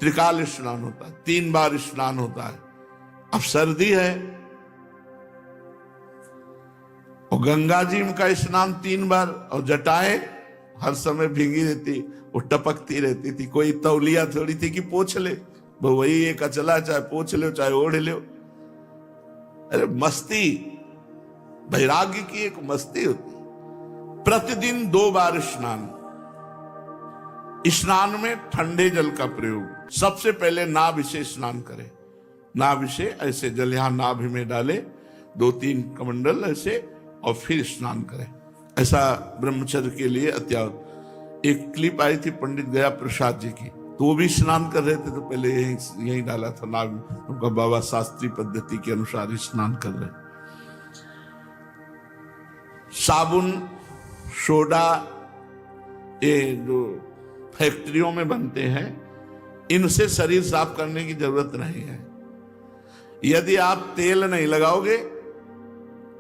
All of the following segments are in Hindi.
त्रिकाल स्नान होता है, 3 बार स्नान होता है। अब सर्दी है और गंगा जी का स्नान 3 बार, और जटाएं हर समय भीगी रहती, वो टपकती रहती थी। कोई तौलिया थोड़ी थी कि पोछ ले, वो वही एक अचला, चाहे पोछ लो चाहे ओढ़ लो। अरे मस्ती, वैराग्य की एक मस्ती होती। प्रतिदिन 2 बार स्नान। स्नान में ठंडे जल का प्रयोग। सबसे पहले नाभि से स्नान करें। नाभि से ऐसे जल यहां नाभि में डाले, 2-3 कमंडल ऐसे, और फिर स्नान करें। ऐसा ब्रह्मचर्य के लिए अत्यावश्यक। एक क्लिप आई थी पंडित गया प्रसाद जी की, तो वो भी स्नान कर रहे थे, तो पहले यही डाला था नाभि। उनका बाबा शास्त्रीय पद्धति के अनुसार स्नान कर रहे। साबुन, सोडा, ये जो फैक्ट्रियों में बनते हैं, इनसे शरीर साफ करने की जरूरत नहीं है। यदि आप तेल नहीं लगाओगे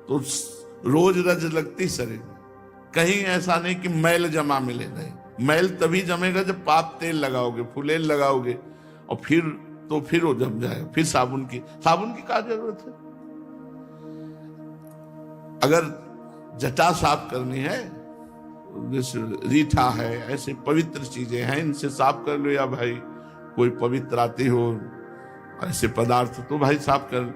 तो रोज रज लगती शरीर में। कहीं ऐसा नहीं कि मैल जमा मिले, नहीं। मैल तभी जमेगा जब आप तेल लगाओगे, फुलेल लगाओगे, और फिर वो जम जाएगा। फिर साबुन की क्या जरूरत है? अगर जटा साफ करनी है, जैसे रीठा है, ऐसे पवित्र चीजें हैं, इनसे साफ कर लो। या भाई कोई पवित्र आती हो ऐसे पदार्थ, तो भाई साफ कर।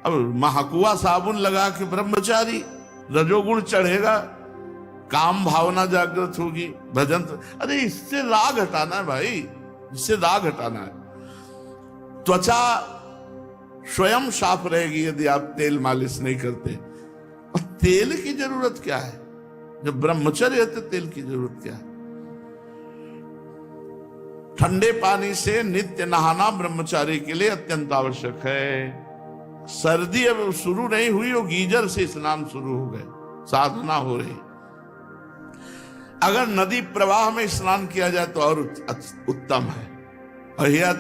अब महाकुआ साबुन लगा के ब्रह्मचारी, रजोगुण चढ़ेगा, काम भावना जागृत होगी, भजन। अरे इससे राग हटाना है भाई, इससे राग हटाना है। त्वचा स्वयं साफ रहेगी यदि आप तेल मालिश नहीं करते। और तेल की जरूरत क्या है? जब ब्रह्मचर्य है तो तेल की जरूरत क्या है? ठंडे पानी से नित्य नहाना ब्रह्मचारी के लिए अत्यंत आवश्यक है। सर्दी अब शुरू नहीं हुई, वो गीजर से स्नान शुरू हो गए, साधना हो रही। अगर नदी प्रवाह में स्नान किया जाए तो और उत्तम है। और यह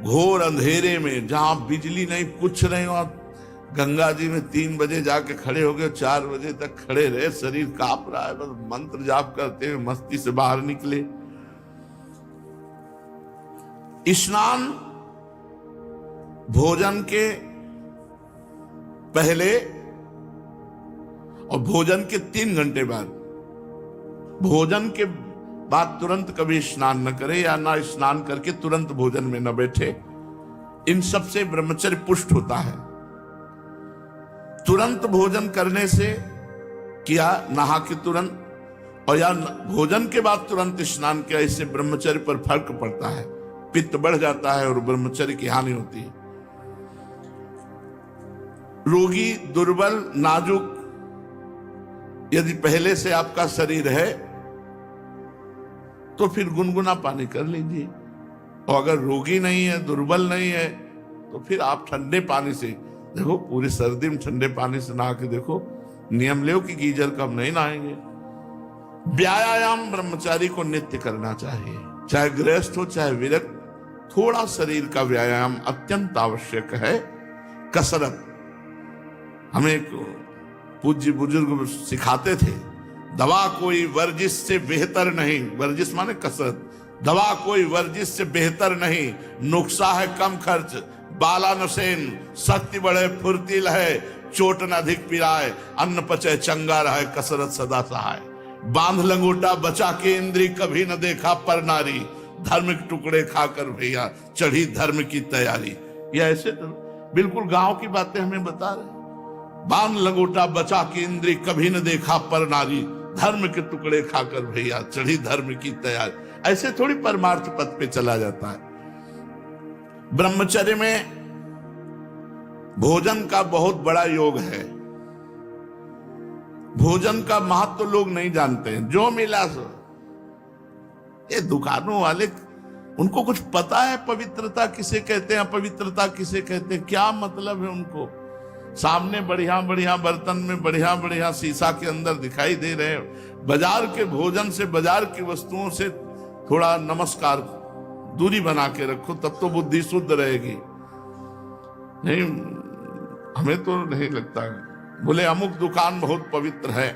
घोर अंधेरे में, जहां बिजली नहीं, कुछ नहीं, और गंगा जी में 3 बजे जाके खड़े हो गए, 4 बजे तक खड़े रहे, शरीर कांप रहा है, बस मंत्र जाप करते हुए मस्ती से बाहर निकले। स्नान भोजन के पहले और भोजन के 3 घंटे बाद। भोजन के बाद तुरंत कभी स्नान न करे, या ना स्नान करके तुरंत भोजन में न बैठे। इन सब से ब्रह्मचर्य पुष्ट होता है। तुरंत भोजन करने से किया, नहा के तुरंत, और या भोजन के बाद तुरंत स्नान किया, इससे ब्रह्मचर्य पर फर्क पड़ता है। पित्त बढ़ जाता है और ब्रह्मचर्य की हानि होती है। रोगी, दुर्बल, नाजुक यदि पहले से आपका शरीर है तो फिर गुनगुना पानी कर लीजिए। और अगर रोगी नहीं है, दुर्बल नहीं है, तो फिर आप ठंडे पानी से, देखो पूरी सर्दी में ठंडे पानी से नहा के देखो। नियम लो कि गीजर कब नहीं नहाएंगे। व्यायाम ब्रह्मचारी को नित्य करना चाहिए, चाहे गृहस्थ हो चाहे विरक्त। थोड़ा शरीर का व्यायाम अत्यंत आवश्यक है। कसरत हमें एक पूज्य बुजुर्ग सिखाते थे, दवा कोई वर्जिश से बेहतर नहीं। वर्जिश माने कसरत। दवा कोई वर्जिश से बेहतर नहीं, नुस्खा है कम खर्च, बाला नसेन, शक्ति बढ़े फुर्तिल है, चोट न अधिक पिराए, अन्न पचे चंगा रहे, कसरत सदा सहाय। बांध लंगोटा बचा के इंद्री, कभी न देखा पर नारी, धर्म के टुकड़े खाकर भैया चढ़ी धर्म की तैयारी। ये ऐसे तो बिल्कुल गांव की बातें हमें बता रहे। बांध लंगोटा बचा के इंद्री, कभी न देखा पर नारी, धर्म के टुकड़े खाकर भैया चढ़ी धर्म की तैयारी। ऐसे थोड़ी परमार्थ पथ पे चला जाता है। ब्रह्मचर्य में भोजन का बहुत बड़ा योग है। भोजन का महत्व लोग नहीं जानते हैं। जो मिला सो, ये दुकानों वाले, उनको कुछ पता है पवित्रता किसे कहते हैं, अपवित्रता किसे कहते हैं? क्या मतलब है उनको? सामने बढ़िया बढ़िया बर्तन में बढ़िया बढ़िया शीशा के अंदर दिखाई दे रहे हैं। बाजार के भोजन से, बाजार की वस्तुओं से थोड़ा नमस्कार, दूरी बना के रखो, तब तो बुद्धि शुद्ध रहेगी। नहीं, हमें तो नहीं लगता है। बोले अमुक दुकान बहुत पवित्र है,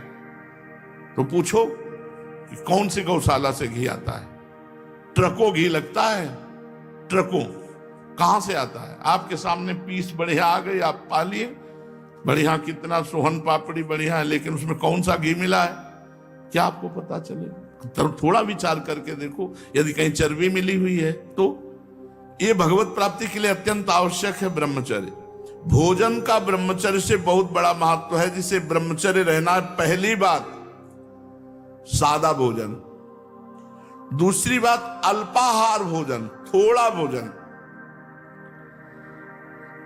तो पूछो कि कौन सी गौशाला से घी आता है। ट्रकों घी लगता है, ट्रकों, कहां से आता है? आपके सामने पीस बढ़िया आ गई, आप पा लिए, बढ़िया, कितना सोहन पापड़ी बढ़िया है, लेकिन उसमें कौन सा घी मिला है क्या आपको पता चले? तो थोड़ा विचार करके देखो, यदि कहीं चर्बी मिली हुई है तो। ये भगवत प्राप्ति के लिए अत्यंत आवश्यक है ब्रह्मचर्य। भोजन का ब्रह्मचर्य से बहुत बड़ा महत्व है, जिसे ब्रह्मचर्य रहना। पहली बात सादा भोजन, दूसरी बात अल्पाहार भोजन, थोड़ा भोजन।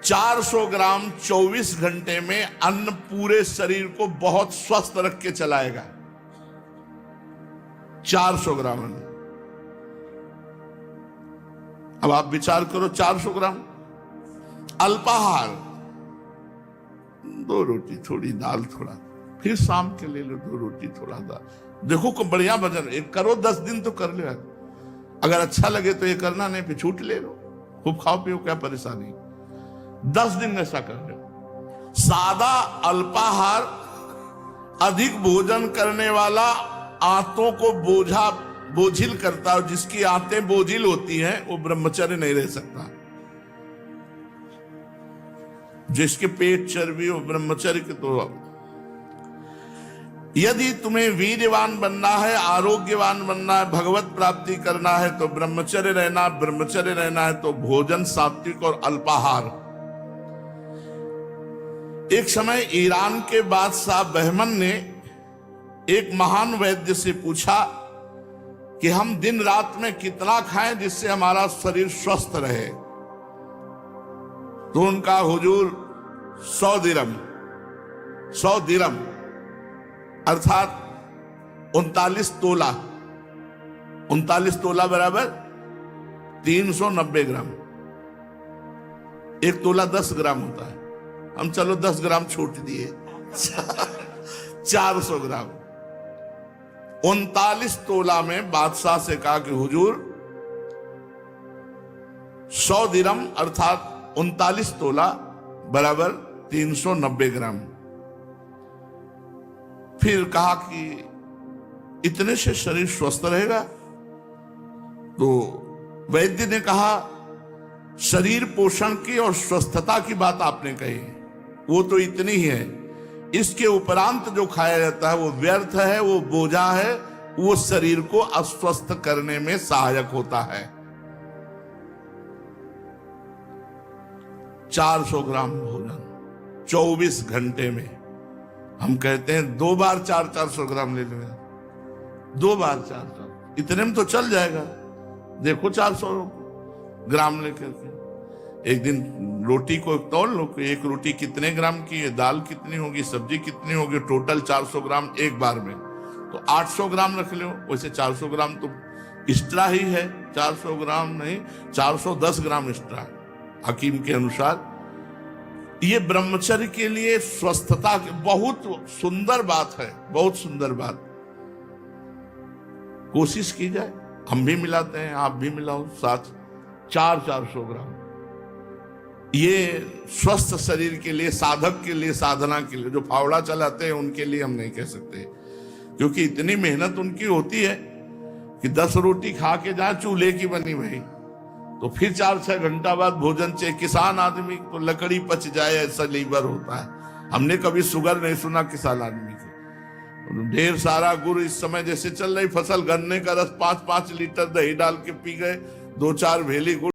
400 ग्राम 24 घंटे में अन्न पूरे शरीर को बहुत स्वस्थ रख के चलाएगा। 400 ग्राम अन्न। अब आप विचार करो, 400 ग्राम अल्पाहार, 2 रोटी थोड़ी दाल थोड़ा, फिर शाम के ले लो 2 रोटी थोड़ा दाल। देखो को बढ़िया भजन एक करो, 10 दिन तो कर लो। अगर अच्छा लगे तो ये करना, नहीं फिर छूट ले लो, खूब खाओ पियो, क्या परेशानी। 10 दिन ऐसा कर लो। सादा अल्पाहार, अधिक भोजन करने वाला आंतों को बोझिल करता है। जिसकी आंतें बोझिल होती हैं वो ब्रह्मचर्य नहीं रह सकता। जिसके पेट चर्बी हो ब्रह्मचर्य के तो। यदि तुम्हें वीर्यवान बनना है, आरोग्यवान बनना है, भगवत प्राप्ति करना है तो ब्रह्मचर्य रहना। ब्रह्मचर्य रहना है तो भोजन सात्विक और अल्पाहार। एक समय ईरान के बादशाह बहमन ने एक महान वैद्य से पूछा कि हम दिन रात में कितना खाएं जिससे हमारा शरीर स्वस्थ रहे। तो उनका हुजूर 100 दिरम अर्थात 39 तोला, 39 तोला बराबर 390 ग्राम। एक तोला 10 ग्राम होता है, हम चलो 10 ग्राम छूट दिए 400 ग्राम। 39 तोला में बादशाह से कहा कि हुजूर 100 दिरम अर्थात 39 तोला बराबर 390 ग्राम। फिर कहा कि इतने से शरीर स्वस्थ रहेगा? तो वैद्य ने कहा शरीर पोषण की और स्वस्थता की बात आपने कही, वो तो इतनी ही है। इसके उपरांत जो खाया जाता है वो व्यर्थ है, वो बोझा है, वो शरीर को अस्वस्थ करने में सहायक होता है। 400 ग्राम भोजन 24 घंटे में। हम कहते हैं 2 बार 400 ग्राम ले लेंगे, 2 बार 400, इतने में तो चल जाएगा। देखो 400 ग्राम लेकर के एक दिन रोटी को तोल लो कि एक रोटी कितने ग्राम की है, दाल कितनी होगी, सब्जी कितनी होगी, टोटल 400 ग्राम एक बार में। तो 800 ग्राम रख लो। वैसे 400 ग्राम तो एक्स्ट्रा ही है, 400 ग्राम नहीं, 410 ग्राम एक्स्ट्रा हकीम के अनुसार। ये ब्रह्मचर्य के लिए स्वस्थता की बहुत सुंदर बात है, बहुत सुंदर बात। कोशिश की जाए, हम भी मिलाते हैं, आप भी मिलाओ साथ। 400 ग्राम ये स्वस्थ शरीर के लिए, साधक के लिए, साधना के लिए, जो फावड़ा चलाते हैं उनके लिए हम नहीं कह सकते, क्योंकि इतनी मेहनत उनकी होती है कि 10 रोटी खा के जाए चूल्हे की बनी भाई, तो फिर 4-6 घंटा बाद भोजन चाहिए। किसान आदमी को लकड़ी पच जाए ऐसा लीवर होता है। हमने कभी शुगर नहीं सुना किसान आदमी को। ढेर सारा गुड़ इस समय जैसे चल रही फसल, गन्ने का रस 5-5 लीटर दही डाल के पी गए, 2-4 भेली गुड़